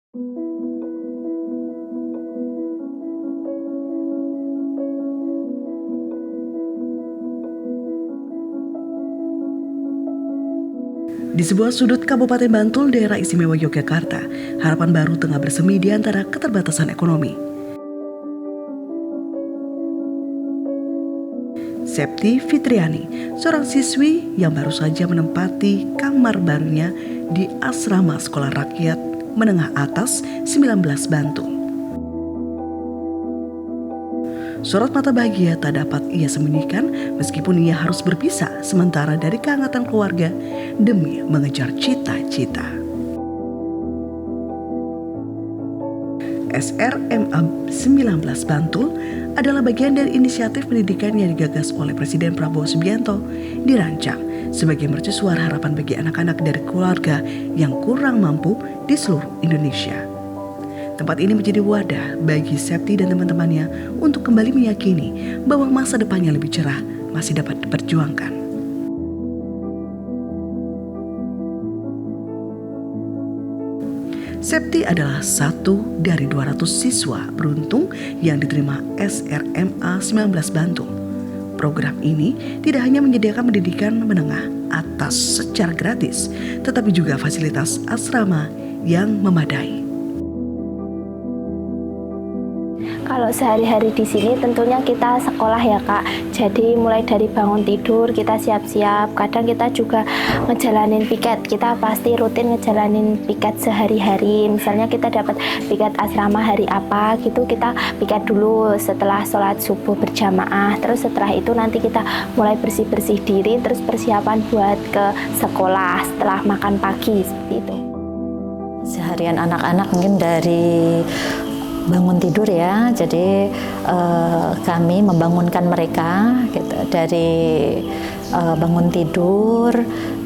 Di sebuah sudut Kabupaten Bantul, daerah istimewa Yogyakarta, harapan baru tengah bersemi di antara keterbatasan ekonomi. Septi Fitriani, seorang siswi yang baru saja menempati kamar barunya di asrama sekolah rakyat menengah atas 19 Bantul. Sorot mata bahagia tak dapat ia sembunyikan meskipun ia harus berpisah sementara dari kehangatan keluarga demi mengejar cita-cita. SRMA 19 Bantul adalah bagian dari inisiatif pendidikan yang digagas oleh Presiden Prabowo Subianto, dirancang sebagai mercusuar harapan bagi anak-anak dari keluarga yang kurang mampu di seluruh Indonesia. Tempat ini menjadi wadah bagi Septi dan teman-temannya untuk kembali meyakini bahwa masa depannya lebih cerah masih dapat diperjuangkan. Septi adalah satu dari 200 siswa beruntung yang diterima SRMA 19 Bantul. Program ini tidak hanya menyediakan pendidikan menengah atas secara gratis, tetapi juga fasilitas asrama yang memadai. Kalau sehari-hari di sini tentunya kita sekolah ya Kak. Jadi mulai dari bangun tidur kita siap-siap. Kadang kita juga ngejalanin piket. Kita pasti rutin ngejalanin piket sehari-hari. Misalnya kita dapat piket asrama hari apa gitu, kita piket dulu setelah sholat subuh berjamaah. Terus setelah itu nanti kita mulai bersih-bersih diri, terus persiapan buat ke sekolah setelah makan pagi seperti itu. Seharian anak-anak mungkin dari bangun tidur ya, jadi kami membangunkan mereka gitu, dari bangun tidur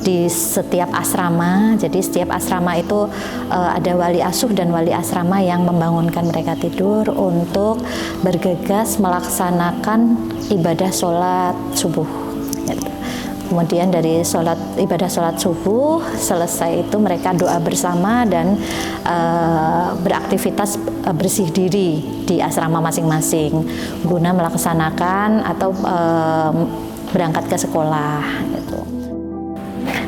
di setiap asrama. Jadi setiap asrama itu ada wali asuh dan wali asrama yang membangunkan mereka tidur untuk bergegas melaksanakan ibadah sholat subuh gitu. Kemudian dari ibadah sholat subuh selesai itu mereka doa bersama dan beraktivitas bersih diri di asrama masing-masing guna melaksanakan atau berangkat ke sekolah gitu.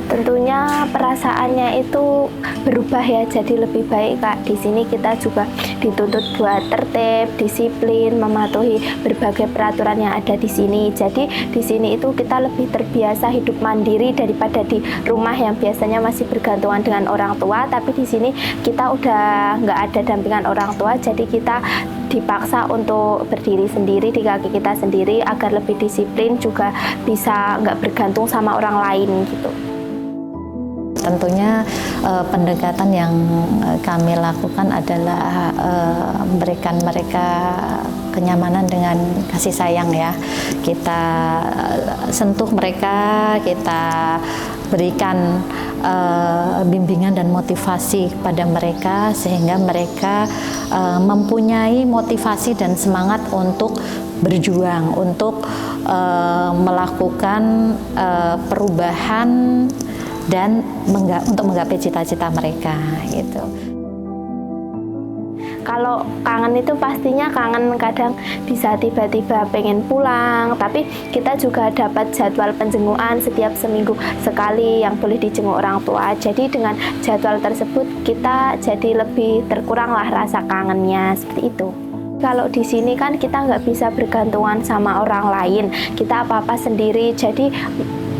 Tentunya perasaannya itu berubah ya, jadi lebih baik Kak. Di sini kita juga dituntut buat tertib, disiplin, mematuhi berbagai peraturan yang ada di sini. Jadi di sini itu kita lebih terbiasa hidup mandiri daripada di rumah yang biasanya masih bergantungan dengan orang tua. Tapi di sini kita udah nggak ada dampingan orang tua, jadi kita dipaksa untuk berdiri sendiri di kaki kita sendiri agar lebih disiplin, juga bisa nggak bergantung sama orang lain gitu. Tentunya pendekatan yang kami lakukan adalah memberikan mereka kenyamanan dengan kasih sayang ya. Kita sentuh mereka, kita berikan bimbingan dan motivasi kepada mereka sehingga mereka mempunyai motivasi dan semangat untuk berjuang, untuk melakukan perubahan dan untuk menggapai cita-cita mereka gitu. Kalau kangen itu pastinya kangen, kadang bisa tiba-tiba pengen pulang, tapi kita juga dapat jadwal penjengukan setiap seminggu sekali yang boleh dijenguk orang tua. Jadi dengan jadwal tersebut kita jadi lebih terkuranglah rasa kangennya seperti itu. Kalau di sini kan kita nggak bisa bergantungan sama orang lain, kita apa-apa sendiri, jadi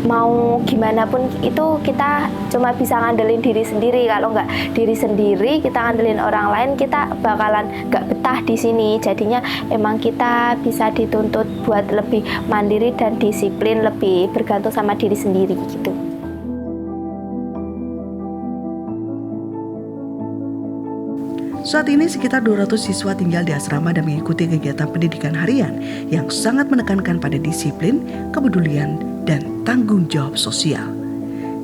mau gimana pun itu kita cuma bisa ngandelin diri sendiri. Kalau nggak diri sendiri, kita ngandelin orang lain, kita bakalan nggak betah di sini. Jadinya emang kita bisa dituntut buat lebih mandiri dan disiplin, lebih bergantung sama diri sendiri gitu. Saat ini sekitar 200 siswa tinggal di asrama dan mengikuti kegiatan pendidikan harian yang sangat menekankan pada disiplin, kepedulian, dan tanggung jawab sosial.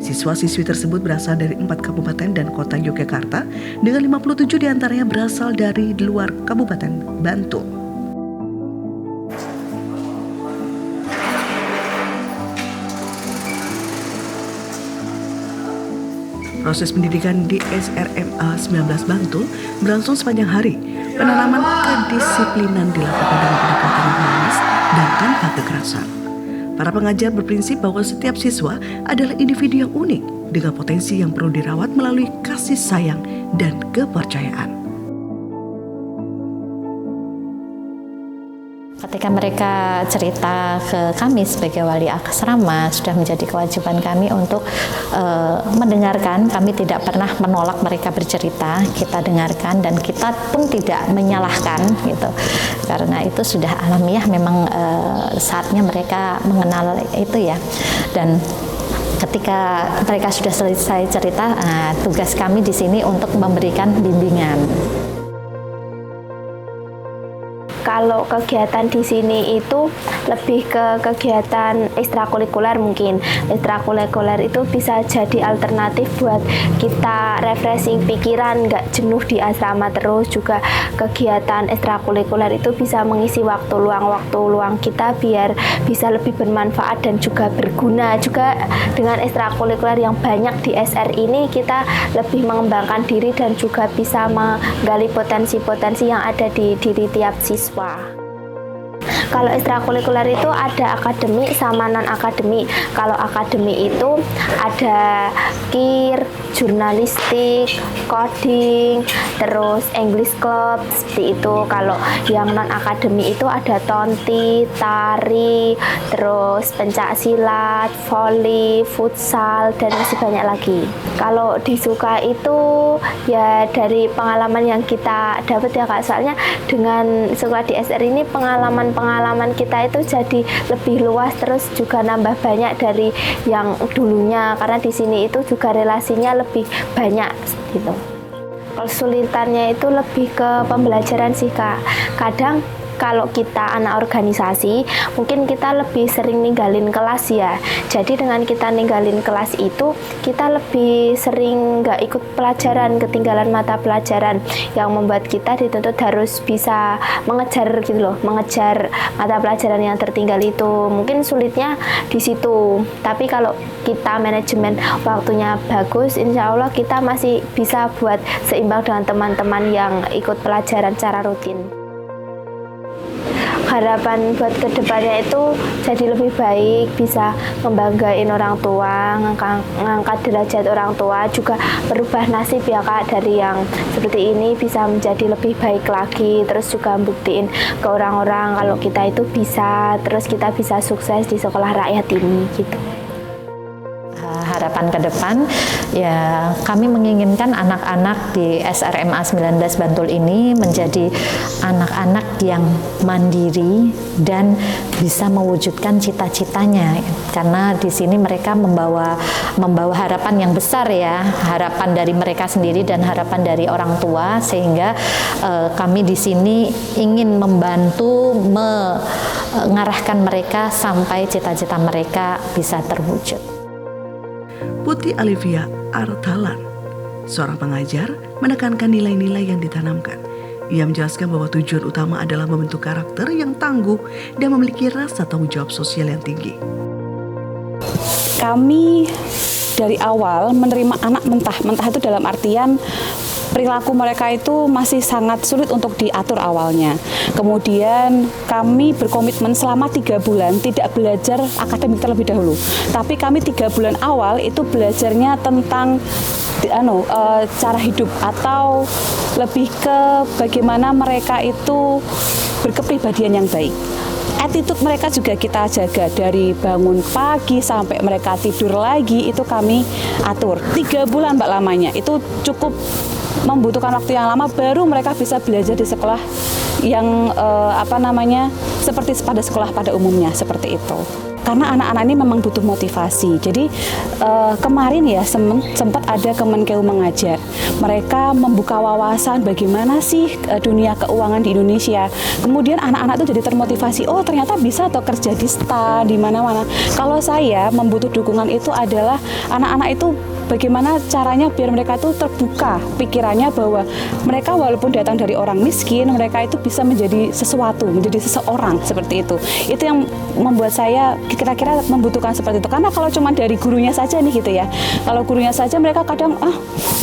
Siswa-siswi tersebut berasal dari 4 kabupaten dan kota Yogyakarta, dengan 57 diantaranya berasal dari luar Kabupaten Bantul. Proses pendidikan di SRMA 19 Bantul berlangsung sepanjang hari. Penanaman kedisiplinan dilakukan dengan pendekatan humanis dan tanpa kekerasan. Para pengajar berprinsip bahwa setiap siswa adalah individu yang unik dengan potensi yang perlu dirawat melalui kasih sayang dan kepercayaan. Ketika mereka cerita ke kami sebagai wali asrama, sudah menjadi kewajiban kami untuk mendengarkan. Kami tidak pernah menolak mereka bercerita, kita dengarkan dan kita pun tidak menyalahkan gitu. Karena itu sudah alamiah, memang saatnya mereka mengenal itu ya. Dan ketika mereka sudah selesai cerita, tugas kami di sini untuk memberikan bimbingan. Kalau kegiatan di sini itu lebih ke kegiatan ekstrakurikuler mungkin. Ekstrakurikuler itu bisa jadi alternatif buat kita refreshing pikiran, nggak jenuh di asrama terus. Juga kegiatan ekstrakurikuler itu bisa mengisi waktu luang kita biar bisa lebih bermanfaat dan juga berguna. Juga dengan ekstrakurikuler yang banyak di SR ini kita lebih mengembangkan diri dan juga bisa menggali potensi-potensi yang ada di diri tiap siswa. Kalau ekstrakurikuler itu ada akademik sama non-akademik. Kalau akademik itu ada KIR, jurnalistik, coding, terus English club, seperti itu. Kalau yang non-akademik itu ada tonti, tari, terus pencak silat, voli, futsal, dan masih banyak lagi. Kalau disuka itu ya dari pengalaman yang kita dapat ya Kak, soalnya dengan sekolah di SR ini pengalaman kita itu jadi lebih luas, terus juga nambah banyak dari yang dulunya, karena di sini itu juga relasinya lebih banyak gitu. Kesulitannya itu lebih ke pembelajaran sih Kak. Kadang kalau kita anak organisasi, mungkin kita lebih sering ninggalin kelas ya. Jadi dengan kita ninggalin kelas itu, kita lebih sering nggak ikut pelajaran, ketinggalan mata pelajaran, yang membuat kita dituntut harus bisa mengejar gitu loh, mengejar mata pelajaran yang tertinggal itu. Mungkin sulitnya di situ. Tapi kalau kita manajemen waktunya bagus, insya Allah kita masih bisa buat seimbang dengan teman-teman yang ikut pelajaran secara rutin. Harapan buat kedepannya itu jadi lebih baik, bisa membanggain orang tua, ngangkat derajat orang tua, juga merubah nasib ya Kak, dari yang seperti ini bisa menjadi lebih baik lagi, terus juga buktiin ke orang-orang kalau kita itu bisa, terus kita bisa sukses di sekolah rakyat ini gitu. Harapan ke depan ya, kami menginginkan anak-anak di SRMA 19 Bantul ini menjadi anak-anak yang mandiri dan bisa mewujudkan cita-citanya, karena di sini mereka membawa harapan yang besar ya, harapan dari mereka sendiri dan harapan dari orang tua, sehingga kami di sini ingin membantu mengarahkan mereka sampai cita-cita mereka bisa terwujud. Putih Alivia Artalan, seorang pengajar, menekankan nilai-nilai yang ditanamkan. Ia menjelaskan bahwa tujuan utama adalah membentuk karakter yang tangguh dan memiliki rasa tanggung jawab sosial yang tinggi. Kami dari awal menerima anak mentah itu dalam artian perilaku mereka itu masih sangat sulit untuk diatur awalnya. Kemudian kami berkomitmen selama 3 bulan tidak belajar akademik terlebih dahulu. Tapi kami 3 bulan awal itu belajarnya tentang cara hidup, atau lebih ke bagaimana mereka itu berkepribadian yang baik. Attitude mereka juga kita jaga, dari bangun pagi sampai mereka tidur lagi itu kami atur. 3 bulan Mbak lamanya, itu cukup membutuhkan waktu yang lama baru mereka bisa belajar di sekolah yang seperti pada sekolah pada umumnya, seperti itu. Karena anak-anak ini memang butuh motivasi. Jadi kemarin ya sempat ada Kemenkeu mengajar. Mereka membuka wawasan bagaimana sih dunia keuangan di Indonesia. Kemudian anak-anak itu jadi termotivasi. Oh ternyata bisa atau kerja di STA di mana-mana. Kalau saya membutuh dukungan itu adalah anak-anak itu bagaimana caranya biar mereka itu terbuka pikirannya, bahwa mereka walaupun datang dari orang miskin, mereka itu bisa menjadi sesuatu, menjadi seseorang, seperti itu. Itu yang membuat saya kira-kira membutuhkan seperti itu. Karena kalau cuma dari gurunya saja nih gitu ya, kalau gurunya saja mereka kadang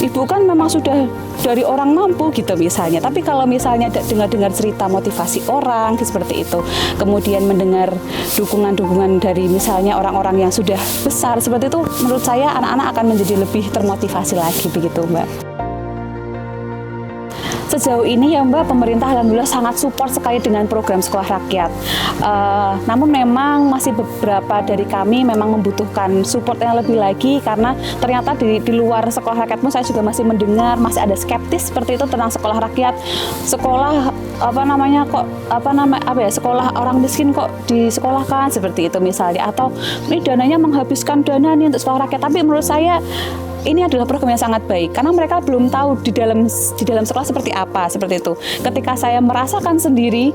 ibu kan memang sudah dari orang mampu gitu misalnya. Tapi kalau misalnya dengar cerita motivasi orang seperti itu, kemudian mendengar dukungan-dukungan dari misalnya orang-orang yang sudah besar seperti itu, menurut saya anak-anak akan menjadi lebih termotivasi lagi begitu, Mbak. Sejauh ini ya Mbak, pemerintah alhamdulillah sangat support sekali dengan program sekolah rakyat. Namun memang masih beberapa dari kami memang membutuhkan support yang lebih lagi, karena ternyata di luar sekolah rakyat pun saya juga masih mendengar masih ada skeptis seperti itu tentang sekolah rakyat. Sekolah sekolah orang miskin kok disekolahkan seperti itu misalnya, atau ini dananya menghabiskan dana nih untuk sekolah rakyat. Tapi menurut saya ini adalah program yang sangat baik, karena mereka belum tahu di dalam sekolah seperti apa, seperti itu. Ketika saya merasakan sendiri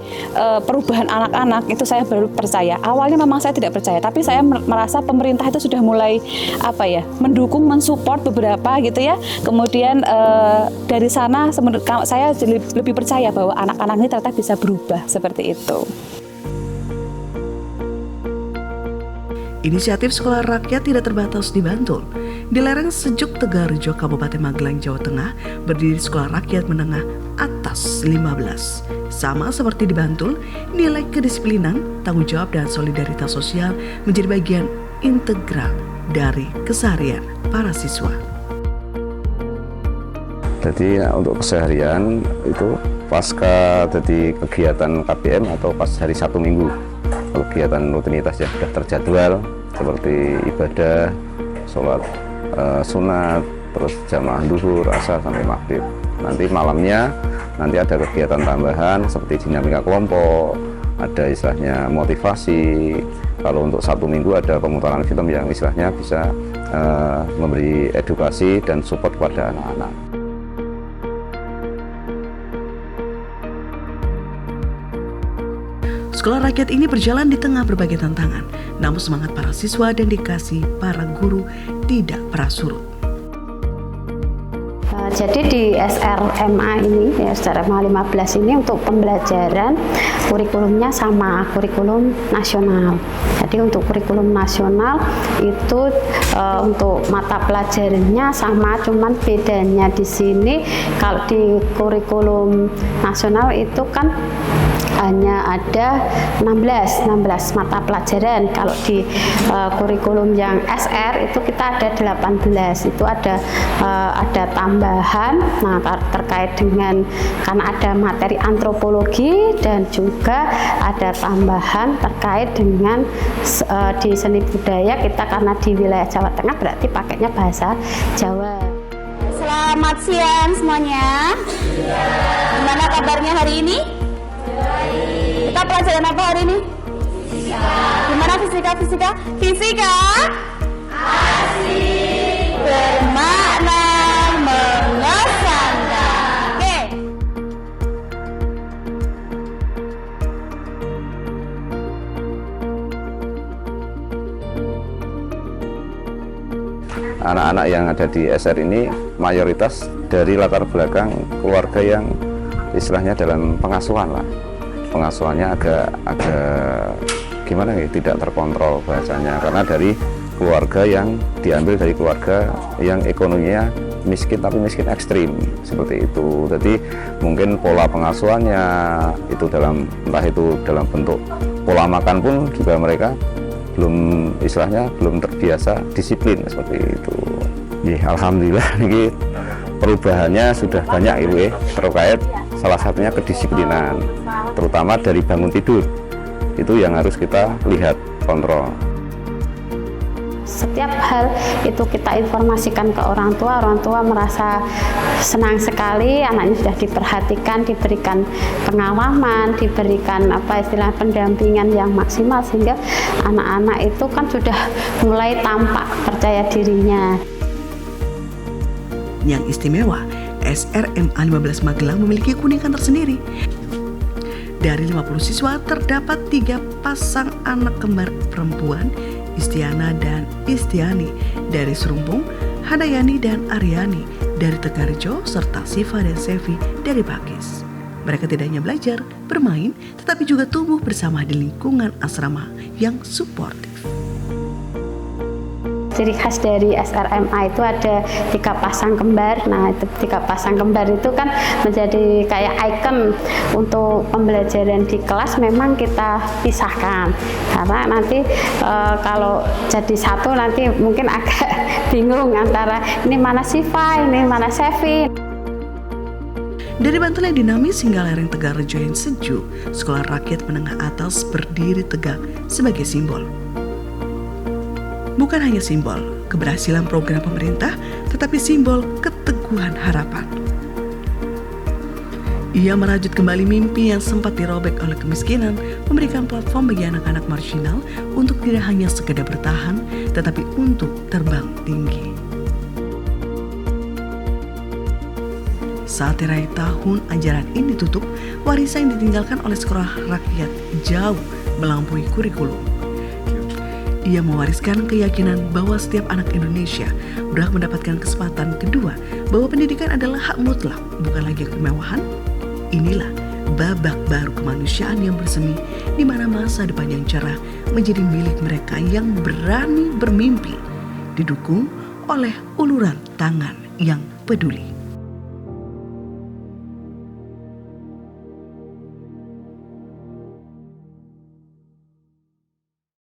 perubahan anak-anak, itu saya baru percaya. Awalnya memang saya tidak percaya, tapi saya merasa pemerintah itu sudah mulai mendukung, mensupport beberapa gitu ya. Kemudian dari sana saya lebih percaya bahwa anak-anak ini ternyata bisa berubah seperti itu. Inisiatif sekolah rakyat tidak terbatas di Bantul. Di lereng sejuk Tegarrejo, Kabupaten Magelang, Jawa Tengah, berdiri sekolah rakyat menengah atas 15. Sama seperti di Bantul, nilai kedisiplinan, tanggung jawab, dan solidaritas sosial menjadi bagian integral dari keseharian para siswa. Jadi untuk keseharian itu pasca jadi kegiatan KBM atau pas hari Sabtu Minggu, kegiatan rutinitas yang sudah terjadwal seperti ibadah, sholat sunat, terus jamaah duhur, asar sampai maghrib. Nanti malamnya ada kegiatan tambahan seperti dinamika kelompok, ada istilahnya motivasi. Kalau untuk Sabtu Minggu ada pemutaran film yang istilahnya bisa memberi edukasi dan support kepada anak-anak. Sekolah rakyat ini berjalan di tengah berbagai tantangan, namun semangat para siswa dan dedikasi para guru tidak pernah surut. Jadi di SRMA ini, SRMA 15 ini untuk pembelajaran kurikulumnya sama kurikulum nasional. Jadi untuk kurikulum nasional itu untuk mata pelajarannya sama, cuman bedanya di sini kalau di kurikulum nasional itu kan hanya ada 16 mata pelajaran. Kalau di kurikulum yang SR itu kita ada 18. Itu ada tambahan terkait dengan karena ada materi antropologi, dan juga ada tambahan terkait dengan di seni budaya kita, karena di wilayah Jawa Tengah berarti pakainya bahasa Jawa. Selamat siang semuanya. Gimana kabarnya hari ini? Kita pelajaran apa hari ini? Gimana fisika? Fisika asik, bermakna, mengesankan. Oke. Anak-anak yang ada di SR ini mayoritas dari latar belakang keluarga yang istilahnya dalam pengasuhan lah. Pengasuhannya agak gimana ya, tidak terkontrol bahasanya, karena dari keluarga yang diambil dari keluarga yang ekonominya miskin tapi miskin ekstrim seperti itu. Jadi mungkin pola pengasuhannya itu entah itu dalam bentuk pola makan pun juga mereka belum terbiasa disiplin seperti itu. Ya, alhamdulillah ini perubahannya sudah banyak Ibu terkait salah satunya kedisiplinan, terutama dari bangun tidur. Itu yang harus kita lihat, kontrol. Setiap hal itu kita informasikan ke orang tua merasa senang sekali, anaknya sudah diperhatikan, diberikan pengawaman, diberikan pendampingan yang maksimal, sehingga anak-anak itu kan sudah mulai tampak percaya dirinya. Yang istimewa, SRMA 15 Magelang memiliki keunikan tersendiri. Dari 50 siswa terdapat 3 pasang anak kembar perempuan, Istiana dan Istiani dari Serumpung, Handayani dan Aryani dari Tegarrejo, serta Siva dan Sevi dari Pakis. Mereka tidak hanya belajar, bermain, tetapi juga tumbuh bersama di lingkungan asrama yang suportif. Ciri khas dari SRMA itu ada 3 pasang kembar. Nah, itu 3 pasang kembar itu kan menjadi kayak ikon untuk pembelajaran di kelas. Memang kita pisahkan karena nanti kalau jadi satu nanti mungkin agak bingung antara ini mana Siva, ini mana Sevi. Dari Bantul yang dinamis hingga lereng Tegalrejo yang sejuk, sekolah rakyat menengah atas berdiri tegak sebagai simbol. Bukan hanya simbol keberhasilan program pemerintah, tetapi simbol keteguhan harapan. Ia merajut kembali mimpi yang sempat dirobek oleh kemiskinan, memberikan platform bagi anak-anak marginal untuk tidak hanya sekedar bertahan, tetapi untuk terbang tinggi. Saat tirai tahun ajaran ini ditutup, warisan yang ditinggalkan oleh sekolah rakyat jauh melampaui kurikulum. Ia mewariskan keyakinan bahwa setiap anak Indonesia berhak mendapatkan kesempatan kedua, bahwa pendidikan adalah hak mutlak, bukan lagi kemewahan. Inilah babak baru kemanusiaan yang bersemi, di mana masa depan yang cerah menjadi milik mereka yang berani bermimpi, didukung oleh uluran tangan yang peduli.